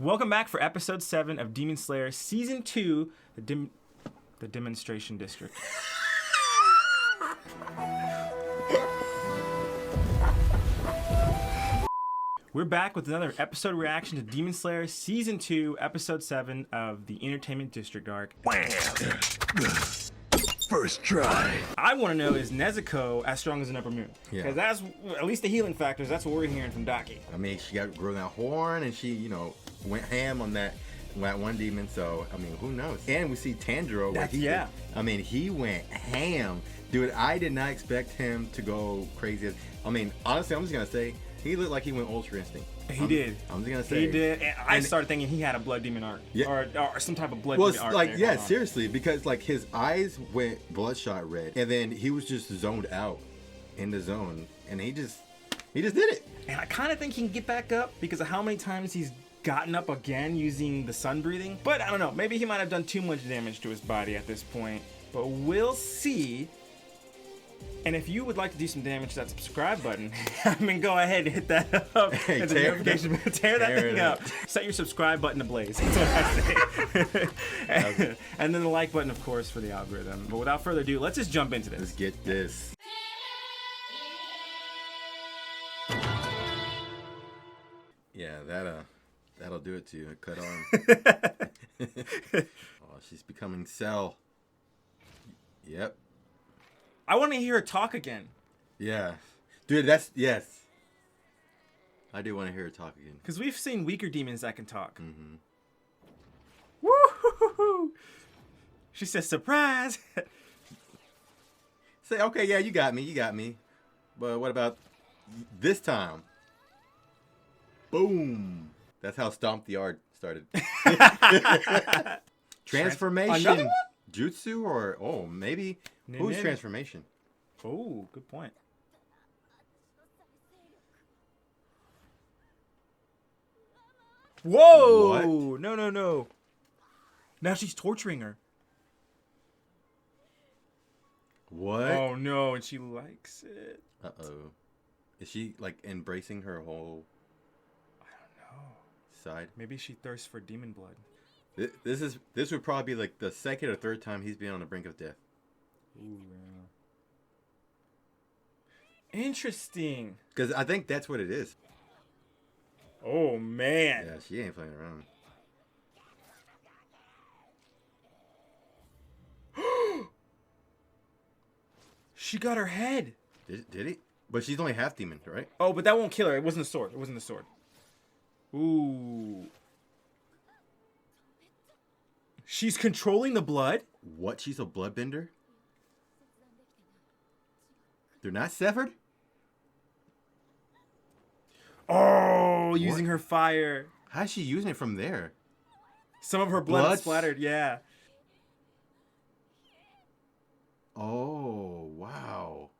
Welcome back for episode 7 of Demon Slayer Season 2, the Demonstration District. We're back with another episode reaction to Demon Slayer Season 2, Episode 7 of the Entertainment District arc. First try. I want to know, is Nezuko as strong as an Upper Moon? Yeah. Because that's, at least the healing factors, that's what we're hearing from Daki. I mean, she got grown that horn and she, went ham on that one demon. So, I mean, who knows? And we see Tanjiro. He went ham. Dude, I did not expect him to go crazy. I mean, honestly, I'm just going to say, he looked like he went Ultra Instinct. He did. I'm just going to say. He did. And I started thinking he had a blood demon arc. Yeah. Or some type of blood demon arc. Seriously. Because, his eyes went bloodshot red. And then he was just zoned out in the zone. And he just did it. And I kind of think he can get back up because of how many times he's gotten up again using the sun breathing. But I don't know. Maybe he might have done too much damage to his body at this point. But we'll see. And if you would like to do some damage to that subscribe button, go ahead and hit that up. Hit the notification button. Tear that thing up. Set your subscribe button ablaze. That's what I say. And then the like button, of course, for the algorithm. But without further ado, let's just jump into this. Let's get this. Yeah, that'll do it to you. Cut on. Oh, she's becoming Cell. Yep. I want to hear her talk again. Yeah. Dude, yes. I do want to hear her talk again. Because we've seen weaker demons that can talk. Mm-hmm. Woo-hoo-hoo-hoo. She says, surprise. Say, okay, yeah, you got me. But what about this time? Boom. That's how Stomp the Art started. Transformation. Another one? Jutsu or, maybe. Who's transformation? Oh, good point. Whoa! What? No. Now she's torturing her. What? Oh no, and she likes it. Uh-oh. Is she, embracing her whole... I don't know. Side? Maybe she thirsts for demon blood. This would probably be, the second or third time he's been on the brink of death. Ooh, yeah. Interesting. Because I think that's what it is. Oh, man. Yeah, she ain't playing around. She got her head. Did he? But she's only half demon, right? Oh, but that won't kill her. It wasn't the sword. Ooh. She's controlling the blood? What? She's a bloodbender? They're not severed? Oh, using her fire. How's she using it from there? Some of her blood splattered, yeah. Oh, wow.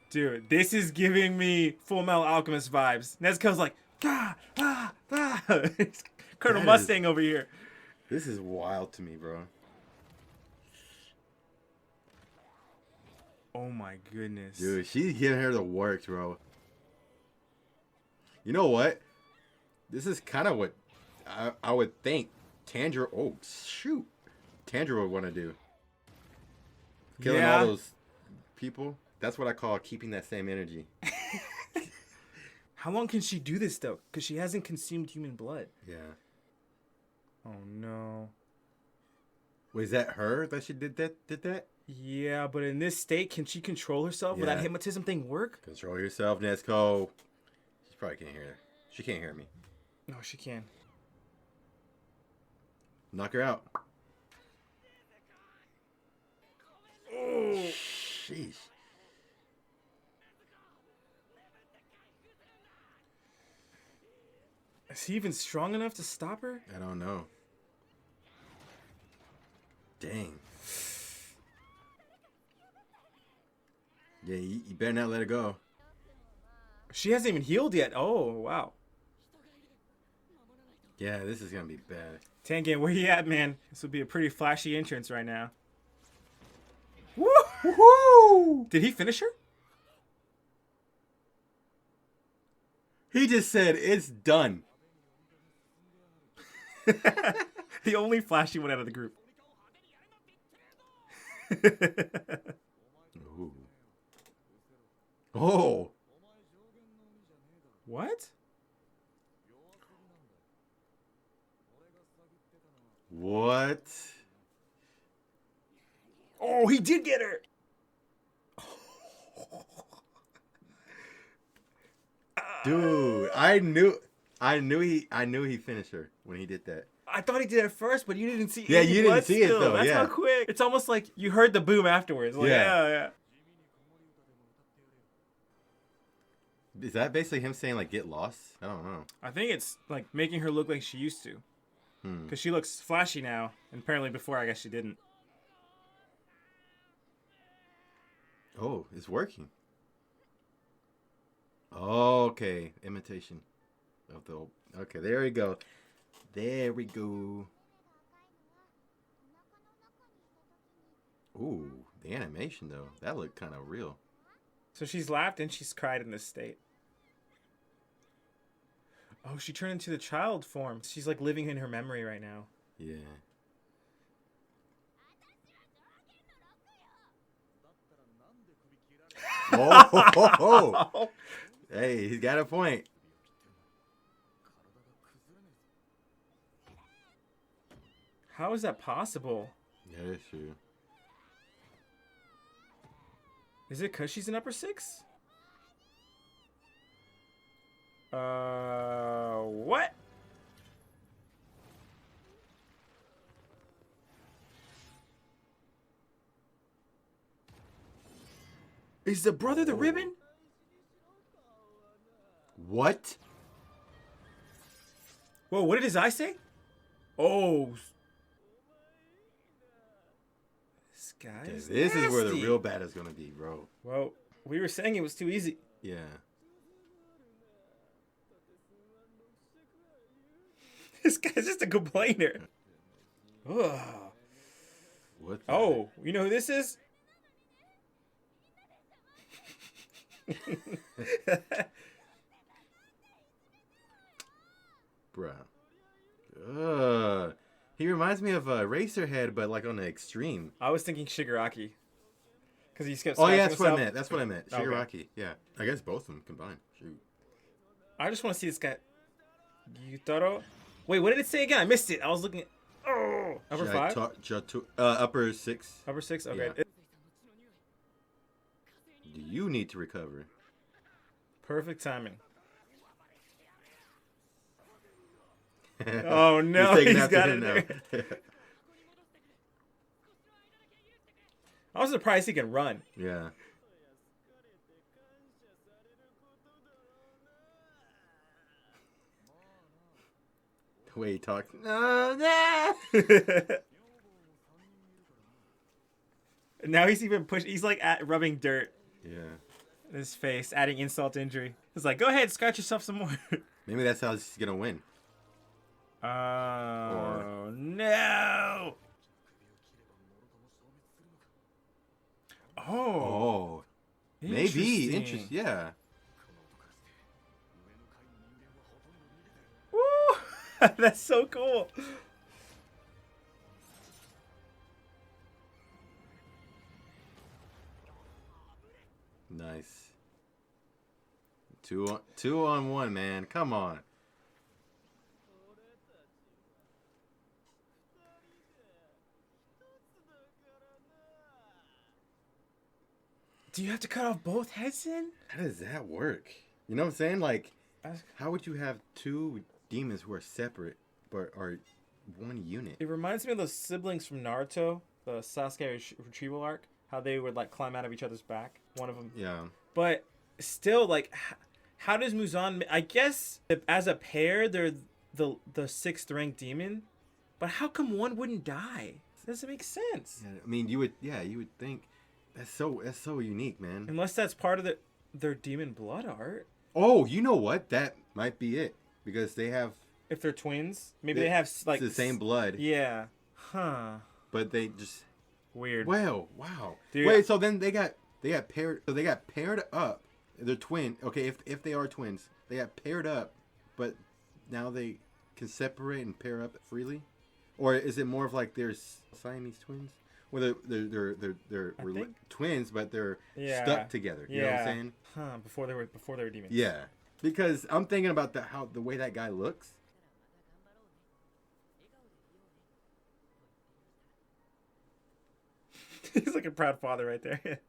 Dude, this is giving me Full Metal Alchemist vibes. Nezuko's like, Colonel Mustang over here. This is wild to me, bro. Oh my goodness. Dude, she's giving her the works, bro. You know what? This is kind of what I would think Tanjiro... Oh, shoot. Tanjiro would want to do. Killing all those people. That's what I call keeping that same energy. How long can she do this, though? Because she hasn't consumed human blood. Yeah. Oh, no. Wait, is that her that she did that? Yeah, but in this state, can she control herself? Will that hypnotism thing work? Control yourself, Nezuko. She probably can't hear her. She can't hear me. No, she can. Knock her out. Oh. Sheesh. Is he even strong enough to stop her? I don't know. Dang. Yeah, you better not let her go. She hasn't even healed yet. Oh, wow. Yeah, this is going to be bad. Tengen, where you at, man? This would be a pretty flashy entrance right now. Woo-hoo! Did he finish her? He just said it's done. The only flashy one out of the group. Ooh. Oh. What? What? Oh, he did get her. Dude, I knew he finished her when he did that. I thought he did it first, but you didn't see. Yeah, any you blood didn't see it, still. though, That's yeah. how quick. It's almost like you heard the boom afterwards. Like, yeah. Is that basically him saying like get lost? I don't know. I think it's like making her look like she used to, because she looks flashy now, and apparently before I guess she didn't. Oh, it's working. Okay, imitation of the. Okay, there we go. There we go. Ooh, the animation though, that looked kind of real. So she's laughed and she's cried in this state. Oh, she turned into the child form. She's like living in her memory right now. Yeah. Oh. Hey, he's got a point. How is that possible? Yeah, that's true. Is it because she's an upper six? What? Is the brother the ribbon? What? Whoa, what did his eye say? Oh. This guy is This is where the nasty. real bad is gonna be, bro. Well, we were saying it was too easy. Yeah. This guy's just a complainer. Ugh. What? The Oh, you know who this is? Bruh. He reminds me of Racerhead, but like on the extreme. I was thinking Shigaraki. Because he kept Oh, yeah, scratching that's what I himself. meant. That's what I meant. Okay. Shigaraki. Yeah. I guess both of them combined. Shoot. I just want to see this guy. GYUTARO. Wait, what did it say again? I missed it. I was looking at. Oh! Upper five? Upper six. Upper six? Okay. Yeah. Do you need to recover? Perfect timing. Oh, no. He's taking He's after got him it there. I was surprised he can run. Yeah. The way he talks. Now he's even pushing. He's like rubbing dirt Yeah. in his face, adding insult to injury. It's like, go ahead, scratch yourself some more. Maybe that's how he's gonna win. Oh, no. Oh. Oh. Maybe. Interesting. Yeah. Woo! That's so cool. Nice. Two on one, man. Come on. Do you have to cut off both heads then? How does that work? You know what I'm saying? Like, That's- how would you have two demons who are separate but are one unit? It reminds me of those siblings from Naruto, the Sasuke retrieval arc. How they would like climb out of each other's back. One of them. Yeah. But still, like, how does Muzan? I guess as a pair, they're the sixth ranked demon. But how come one wouldn't die? It doesn't make sense. Yeah, I mean, you would think that's so unique, man. Unless that's part of their demon blood art. Oh, you know what? That might be it because they have If they're twins, maybe they have like the same blood. Yeah. Huh. But they just Weird. wow. Dude. Wait, so then they got paired. So they got paired up they're twin. Okay, if they are twins, they got paired up, but now they can separate and pair up freely, or is it more of like they're Siamese twins? Well, they're twins, but they're stuck together. You know what I'm saying? Huh? Before they were demons. Yeah, because I'm thinking about the way that guy looks. He's like a proud father right there.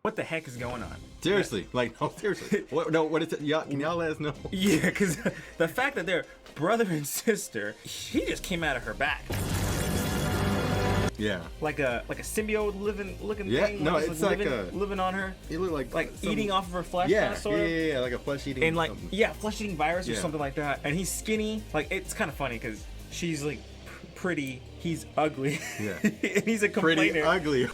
What the heck is going on? Seriously, like, no, seriously. What is it? Can y'all let us know? Yeah, because the fact that they're brother and sister, he just came out of her back. Yeah. Like a symbiote looking thing. No, it's like living on her. It looked like eating off of her flesh. Yeah, kind of, sort of. Yeah, like a flesh eating. And like something. flesh eating virus or something like that. And he's skinny. Like it's kind of funny because she's like pretty. He's ugly. Yeah. And he's a complainer. Pretty ugly.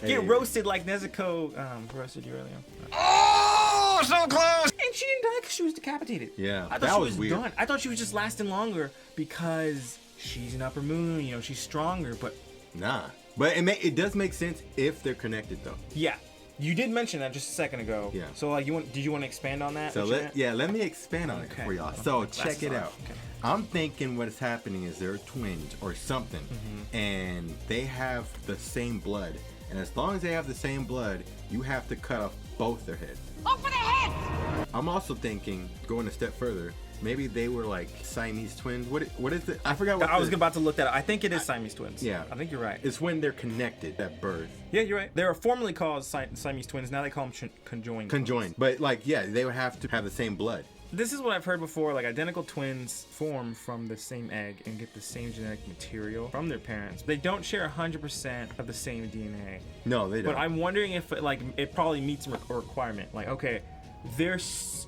Get roasted like Nezuko roasted you earlier. Oh, so close! And she didn't die because she was decapitated. Yeah, I thought she was weird. Done. I thought she was just lasting longer because she's an upper moon. You know, she's stronger. But nah. But it does make sense if they're connected, though. Yeah, you did mention that just a second ago. Yeah. So like, did you want to expand on that? So let me expand on it for y'all. So check it out. Okay. I'm thinking what's happening is they're twins or something, and they have the same blood. And as long as they have the same blood, you have to cut off both their heads. Off for the heads! I'm also thinking, going a step further, maybe they were like Siamese twins. What is it? I forgot what I was about to look that up. I think it is Siamese twins. Yeah. I think you're right. It's when they're connected at birth. Yeah, you're right. They were formerly called Siamese twins. Now they call them conjoined. Conjoined. But like, yeah, they would have to have the same blood. This is what I've heard before, like identical twins form from the same egg and get the same genetic material from their parents. They don't share 100% of the same DNA. No, they don't. But I'm wondering if it probably meets a requirement. Like, okay, they're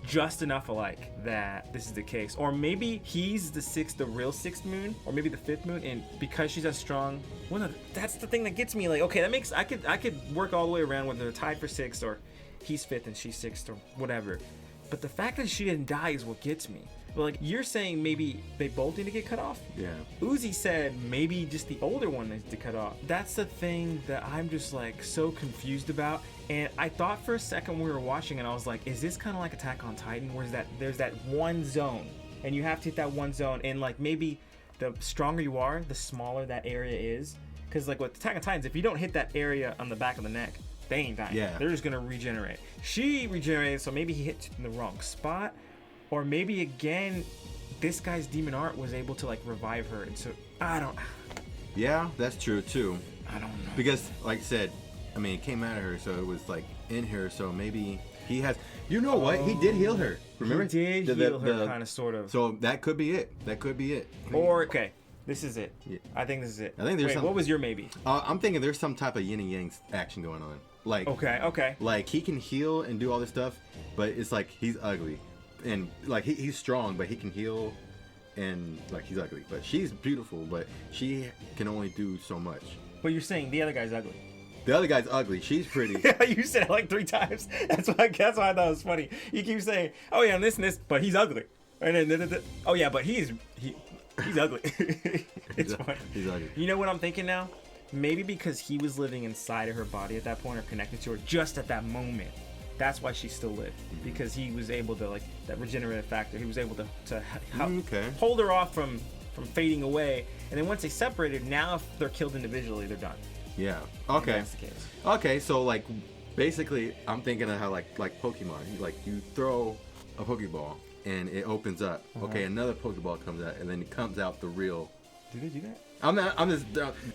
just enough alike that this is the case. Or maybe he's the real sixth moon, or maybe the fifth moon, and because she's as strong, well, no, that's the thing that gets me. Like, okay, that makes I could work all the way around whether they're tied for sixth or he's fifth and she's sixth or whatever. But the fact that she didn't die is what gets me. But like, you're saying maybe they both need to get cut off? Yeah. Uzi said maybe just the older one needs to cut off. That's the thing that I'm just like so confused about. And I thought for a second we were watching and I was like, is this kind of like Attack on Titan? Where there's that one zone and you have to hit that one zone, and like maybe the stronger you are, the smaller that area is. Because like with Attack on Titans, if you don't hit that area on the back of the neck, they ain't dying. Yeah. They're just gonna regenerate. She regenerated, so maybe he hit in the wrong spot, or maybe again, this guy's demon art was able to like revive her. And so I don't. Yeah, that's true too. I don't know. Because like I said, I mean, it came out of her, so it was like in her. So maybe he has. You know what? He did heal her. Remember? He did heal her, kind of, sort of. So that could be it. That could be it. Or okay. This is it. Yeah. I think this is it. I think there's what was your maybe? I'm thinking there's some type of yin and yang action going on. Like okay. Like he can heal and do all this stuff, but it's like he's ugly, and like he's strong, but he can heal, and like he's ugly. But she's beautiful, but she can only do so much. But you're saying the other guy's ugly. The other guy's ugly. She's pretty. You said it like 3 times. That's why I thought it was funny. You keep saying, "Oh yeah, and this," but he's ugly. And then, oh yeah, but he's ugly. It's funny. He's ugly. You know what I'm thinking now? Maybe because he was living inside of her body at that point, or connected to her just at that moment. That's why she still lived, because he was able to, like, that regenerative factor. He was able to hold her off from fading away. And then once they separated, now if they're killed individually, they're done. Yeah. Okay. That's the case. Okay. So like, basically, I'm thinking of how like Pokemon. Like you throw a Pokeball and it opens up. Okay, another Pokeball comes out, and then it comes out the real. Do they do that? I'm just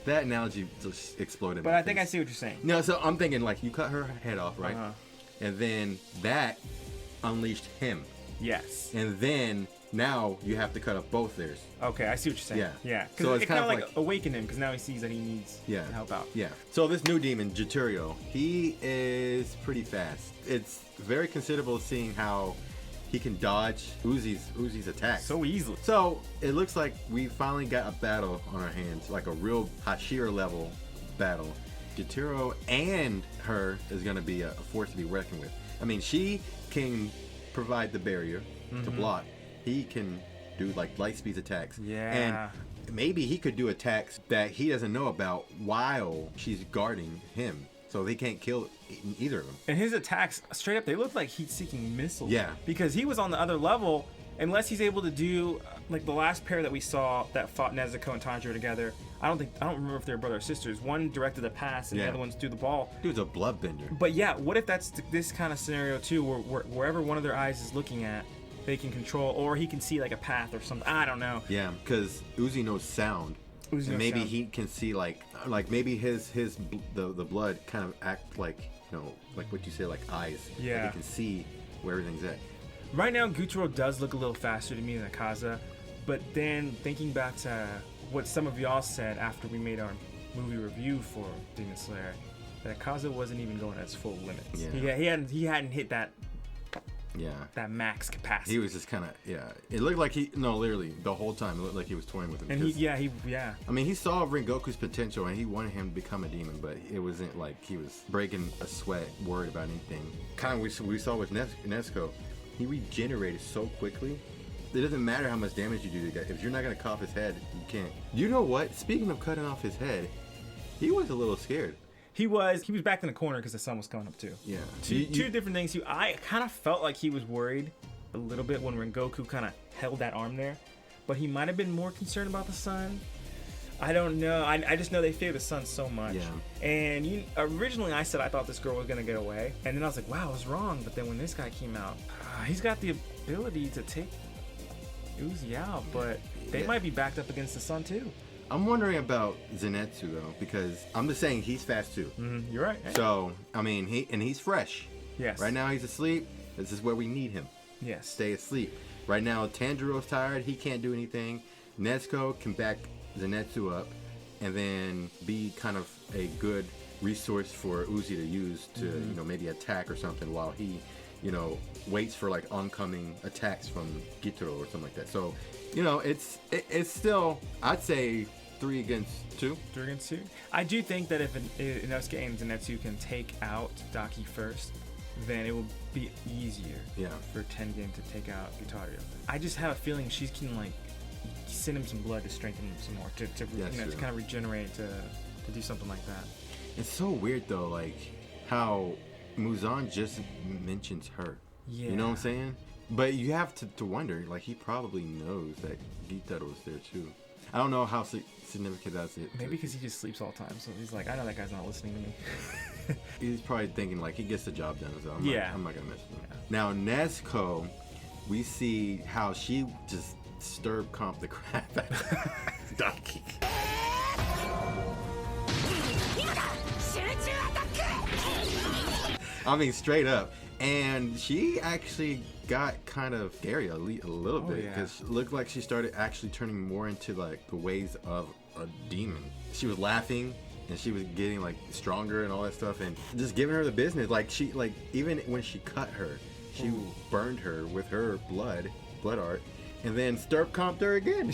that analogy just exploded. But I think I see what you're saying. No, so I'm thinking like you cut her head off, right? And then that unleashed him. Yes. And then now you have to cut off both theirs. Okay, I see what you're saying. Yeah. Because so it kind of like awakened him, because now he sees that he needs to help out. Yeah. So this new demon, GYUTARO, he is pretty fast. It's very considerable seeing how he can dodge Uzi's attacks so easily. So it looks like we finally got a battle on our hands, like a real Hashira level battle. GYUTARO and her is going to be a force to be reckoned with. I mean, she can provide the barrier to block. He can do like light speed attacks. Yeah. And maybe he could do attacks that he doesn't know about while she's guarding him. So they can't kill either of them. And his attacks, straight up, they look like heat-seeking missiles. Yeah. Because he was on the other level, unless he's able to do, like the last pair that we saw that fought Nezuko and Tanjiro together, I don't remember if they're brother or sisters. One directed a pass and the other one's threw the ball. Dude's a bloodbender. But yeah, what if that's this kind of scenario too, where wherever one of their eyes is looking at, they can control, or he can see like a path or something. I don't know. Yeah, because Uzi knows sound. And maybe he can see like maybe the blood kind of act like, you know, like what you say, like eyes. Yeah. Like he can see where everything's at. Right now, Gyutaro does look a little faster to me than Akaza, but then thinking back to what some of y'all said after we made our movie review for Demon Slayer, that Akaza wasn't even going at his full limits. Yeah. He hadn't hit that max capacity. He was just kind of, it looked like literally the whole time it looked like he was toying with him. And I mean, he saw Rengoku's potential and he wanted him to become a demon, but it wasn't like he was breaking a sweat worried about anything. Kind of we saw with Nezuko, he regenerated so quickly. It doesn't matter how much damage you do to the guy. If you're not gonna cut off his head, you can't. You know what? Speaking of cutting off his head, he was a little scared. He was back in the corner because the sun was coming up too. Yeah. Two different things. I kind of felt like he was worried a little bit when Rengoku kind of held that arm there, but he might have been more concerned about the sun. I don't know. I just know they fear the sun so much. Yeah. And originally I said I thought this girl was gonna get away, and then I was like, wow, I was wrong. But then when this guy came out, he's got the ability to take Uzi out, but they might be backed up against the sun too. I'm wondering about Zenitsu though, because I'm just saying he's fast too. You're right. Hey. So I mean, he's fresh. Yes. Right now he's asleep. This is where we need him. Yes. Stay asleep. Right now Tanjiro's tired. He can't do anything. Nezuko can back Zenitsu up, and then be kind of a good resource for Uzi to use to maybe attack or something while he waits for like oncoming attacks from Gyutaro or something like that. So it's still, I'd say 3 against 2. 3 against 2. I do think that if Inosuke and Zenitsu can take out Daki first, then it will be easier for Tengen to take out Gyutaro. I just have a feeling she can like send him some blood to strengthen him some more, to kind of regenerate, to do something like that. It's so weird though, like how Muzan just mentions her. Yeah. You know what I'm saying? But you have to wonder, like he probably knows that Gyutaro's there too. I don't know how significant that's it. Maybe because he just sleeps all the time, so he's like, I know that guy's not listening to me. He's probably thinking like he gets the job done, so I'm not gonna mess with him. Yeah. Now Nezuko, we see how she just stirb comp the crap out of Daki. I mean, straight up. And she actually got kind of scary a little bit, because it looked like she started actually turning more into like the ways of a demon. She was laughing and she was getting like stronger and all that stuff, and just giving her the business. Like she, like even when she cut her, she burned her with her blood art, and then stirb comped her again.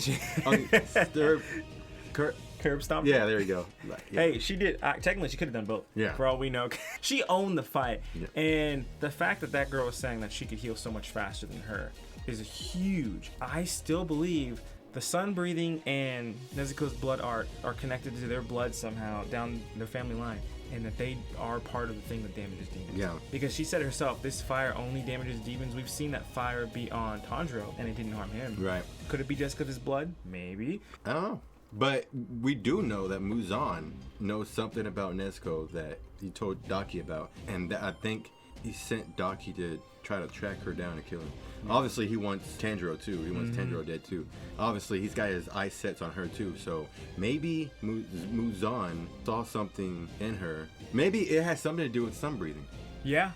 Curb stomp. Yeah, there you go. Hey, she did. Technically, she could have done both. Yeah. For all we know, she owned the fight, Yeah. and the fact that girl was saying that she could heal so much faster than her is huge. I still believe the sun breathing and Nezuko's blood art are connected to their blood somehow down their family line, and that they are part of the thing that damages demons. Yeah. Because she said herself, this fire only damages demons. We've seen that fire be on Tanjiro, and it didn't harm him. Right. Could it be just because his blood? Maybe. I don't know. But we do know that Muzan knows something about Nezuko that he told Daki about, and I think he sent Daki to try to track her down and kill him. Obviously, he wants Tanjiro too. He wants Tanjiro dead too. Obviously, he's got his eyes set on her too. So maybe Muzan saw something in her. Maybe it has something to do with sun breathing. Yeah.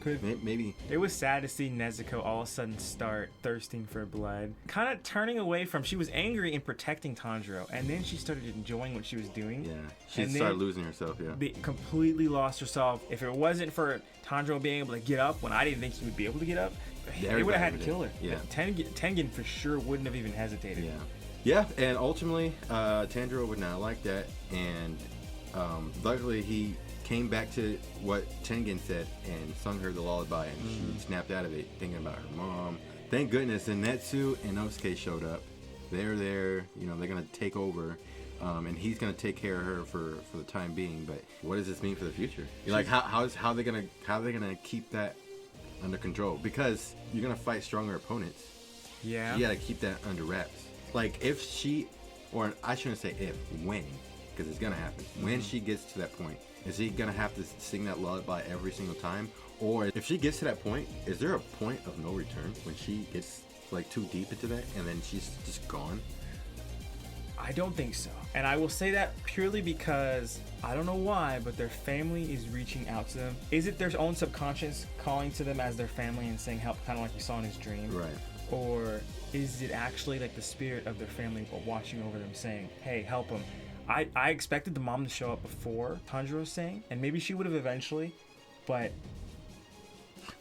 Could. Maybe. It was sad to see Nezuko all of a sudden start thirsting for blood. Kind of turning away from, she was angry and protecting Tanjiro, and then she started enjoying what she was doing. Yeah, she started losing herself, Completely lost herself. If it wasn't for Tanjiro being able to get up when I didn't think he would be able to get up, they would have had to kill her. Yeah. Tengen for sure wouldn't have even hesitated. Yeah, and ultimately, Tanjiro would not like that, and luckily he came back to what Tengen said and sung her the lullaby, and she snapped out of it thinking about her mom. Thank goodness Zenitsu and Inosuke showed up. they're there, you know, they're gonna take over, and he's gonna take care of her for the time being. But what does this mean for the future? Like, how they gonna keep that under control? Because you're gonna fight stronger opponents. Yeah. You gotta keep that under wraps. Like, if she, or I shouldn't say if, when, because it's gonna happen. When she gets to that point, is he gonna have to sing that lullaby every single time? Or if she gets to that point, is there a point of no return when she gets like too deep into that and then she's just gone? I don't think so. And I will say that purely because I don't know why, but their family is reaching out to them. Is it their own subconscious calling to them as their family and saying help, kind of like we saw in his dream? Right. Or is it actually like the spirit of their family watching over them saying, hey, help them? I expected the mom to show up before Tanjiro sang, and maybe she would have eventually, but...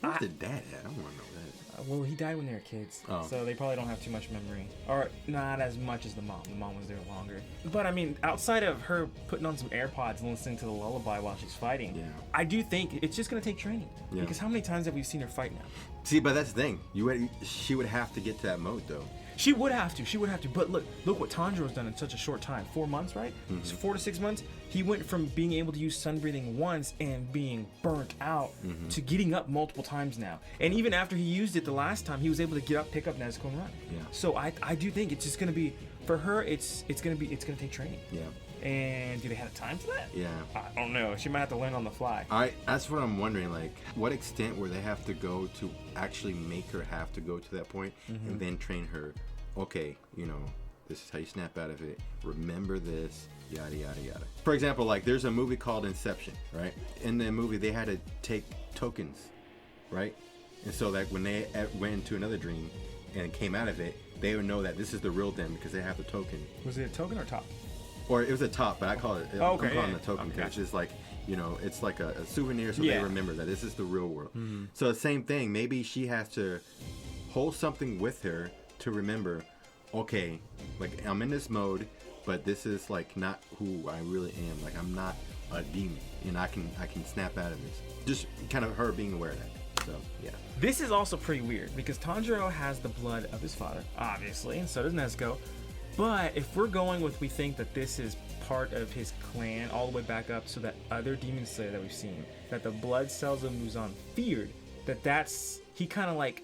Where's the dad at? I don't want to know that. Well, he died when they were kids, so they probably don't have too much memory. Or not as much as the mom. The mom was there longer. But I mean, outside of her putting on some AirPods and listening to the lullaby while she's fighting, I do think it's just going to take training. Yeah. Because how many times have we seen her fight now? See, but that's the thing. She would have to get to that mode, though. She would have to. But look what Tanjiro's done in such a short time. 4 months, right? Mm-hmm. It's 4 to 6 months. He went from being able to use sun breathing once and being burnt out to getting up multiple times now. And even after he used it the last time, he was able to get up, pick up Nezuko and run. Yeah. So I do think it's just gonna be, for her, it's gonna take training. Yeah. And do they have time for that? Yeah. I don't know. She might have to learn on the fly. That's what I'm wondering. Like, what extent where they have to go to actually make her have to go to that point and then train her? Okay, you know, this is how you snap out of it. Remember this, yada, yada, yada. For example, like, there's a movie called Inception, right? In the movie, they had to take tokens, right? And so, like, when they went into another dream and came out of it, they would know that this is the real them because they have the token. Was it a token or top? Or it was a top, but I call it, I'm calling it a token because it's just like, you know, it's like a souvenir so they remember that this is the real world. So the same thing, maybe she has to hold something with her to remember, okay, like, I'm in this mode, but this is like not who I really am. Like, I'm not a demon, and I can snap out of this. Just kind of her being aware of that. So yeah. This is also pretty weird because Tanjiro has the blood of his father, obviously, and so does Nezuko. But if we're going with, we think that this is part of his clan all the way back up, so that other demon slayer that we've seen, that the blood cells of Muzan feared, that's he kind of like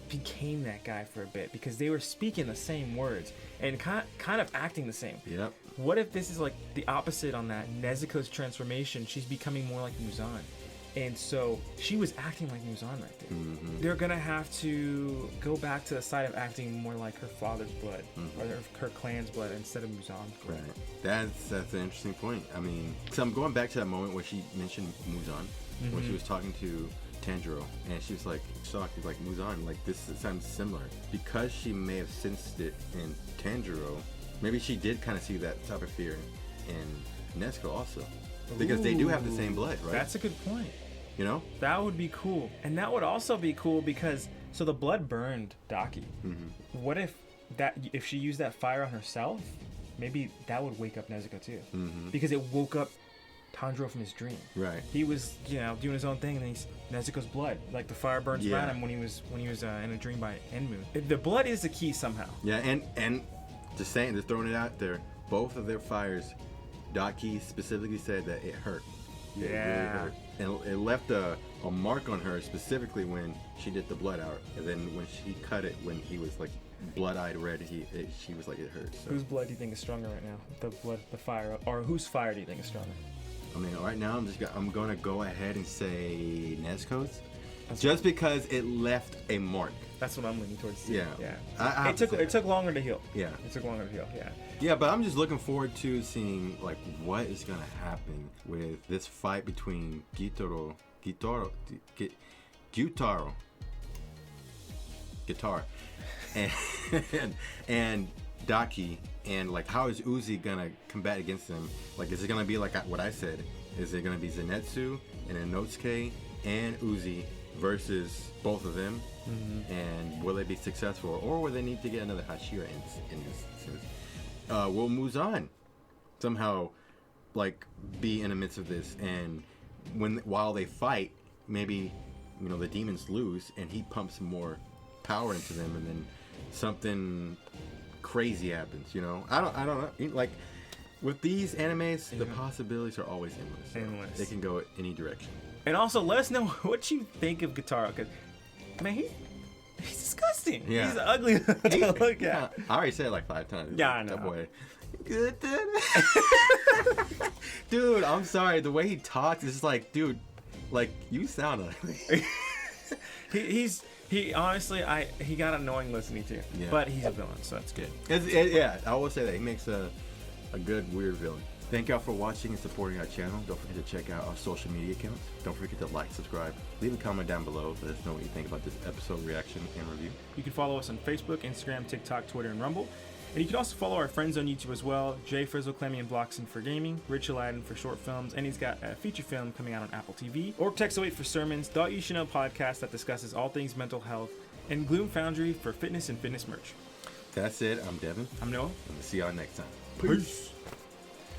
became that guy for a bit because they were speaking the same words and kind of acting the same. Yep. What if this is like the opposite on that? Nezuko's transformation, she's becoming more like Muzan. And so she was acting like Muzan right there. They're gonna have to go back to the side of acting more like her father's blood or her clan's blood instead of Muzan's blood. Right. That's an interesting point. I mean, so I'm going back to that moment where she mentioned Muzan when she was talking to Tanjiro, and she was like shocked, like, Muzan, like, this sounds similar. Because she may have sensed it in Tanjiro, maybe she did kind of see that type of fear in Nezuko also. Because they do have the same blood, right? That's a good point. You know? That would be cool. And that would also be cool because, so the blood burned Daki. What if she used that fire on herself? Maybe that would wake up Nezuko too. Because it woke up Tanjiro from his dream. Right. He was, you know, doing his own thing, and then Nezuko's blood, like the fire burns around him when he was in a dream by Enmu. The blood is the key somehow. Yeah, and just saying, just throwing it out there, both of their fires, Daki specifically said that it hurt. It really hurt. And it left a mark on her specifically when she did the blood out, and then when she cut it, when he was like blood-eyed red, she was like, it hurts. So. Whose blood do you think is stronger right now? The fire, or whose fire do you think is stronger? I mean, right now I'm gonna go ahead and say Nezuko's, just because it left a mark. That's what I'm leaning towards. Yeah. It took longer to heal. Yeah. It took longer to heal. Yeah. Yeah, but I'm just looking forward to seeing like what is gonna happen with this fight between Gyutaro, and Daki, and like how is Uzi gonna combat against them? Like, is it gonna be like what I said? Is it gonna be Zenitsu and Inosuke and Uzi versus both of them? And will they be successful, or will they need to get another Hashira in this sense? Will Muzan somehow like be in the midst of this, and while they fight, maybe, you know, the demons lose and he pumps more power into them, and then something crazy happens. You know, I don't know. Like with these animes, the possibilities are always endless. Endless. They can go any direction. And also, let us know what you think of Gyutaro, because man, he's disgusting. Yeah. He's ugly to look at. I already said it like 5 times. Yeah, I That know. boy. Good. Dude, I'm sorry. The way he talks is just like, dude, like you sound ugly. He honestly, he got annoying listening to, but he's a villain, so that's good. Yeah, I will say that he makes a good weird villain. Thank y'all for watching and supporting our channel. Don't forget to check out our social media accounts. Don't forget to like, subscribe, leave a comment down below. Let us know what you think about this episode reaction and review. You can follow us on Facebook, Instagram, TikTok, Twitter, and Rumble. And you can also follow our friends on YouTube as well. Jfrizl, Klamii, and Bloxtun for gaming, Rich Aladdin for short films, and he's got a feature film coming out on Apple TV. Orc Text 08 for sermons, Thought You Should Know podcast that discusses all things mental health, and Gloom Foundry for fitness and fitness merch. That's it. I'm Devin. I'm Noah. And we'll see y'all next time. Peace.